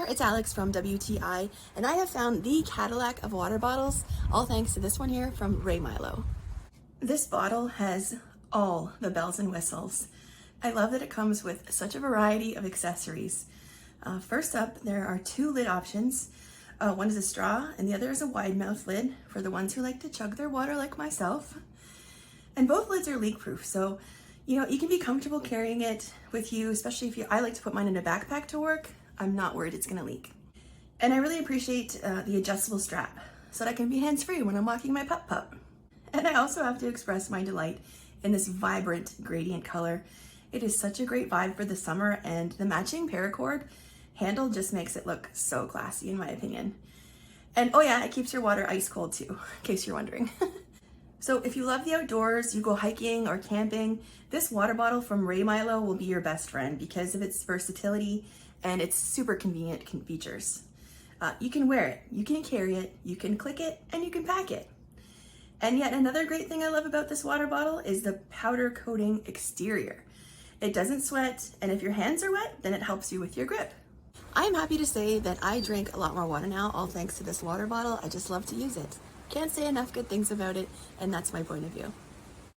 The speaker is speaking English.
there, it's Alex from WTI, and I have found the Cadillac of water bottles, all thanks to this one here from RAYMYLO. This bottle has all the bells and whistles. I love that it comes with such a variety of accessories. First up, there are two lid options. One is a straw and the other is a wide mouth lid for the ones who like to chug their water like myself. And both lids are leak proof, so you can be comfortable carrying it with you, especially if I like to put mine in a backpack to work. I'm not worried it's gonna leak. And I really appreciate the adjustable strap so that I can be hands-free when I'm walking my pup. And I also have to express my delight in this vibrant gradient color. It is such a great vibe for the summer, and the matching Paracord handle just makes it look so classy in my opinion. And oh yeah, it keeps your water ice cold too, in case you're wondering. So if you love the outdoors, you go hiking or camping, this water bottle from RAYMYLO will be your best friend because of its versatility and its super convenient features. You can wear it, you can carry it, you can click it, and you can pack it. And yet another great thing I love about this water bottle is the powder coating exterior. It doesn't sweat, and if your hands are wet, then it helps you with your grip. I am happy to say that I drink a lot more water now, all thanks to this water bottle. I just love to use it. Can't say enough good things about it, and that's my point of view.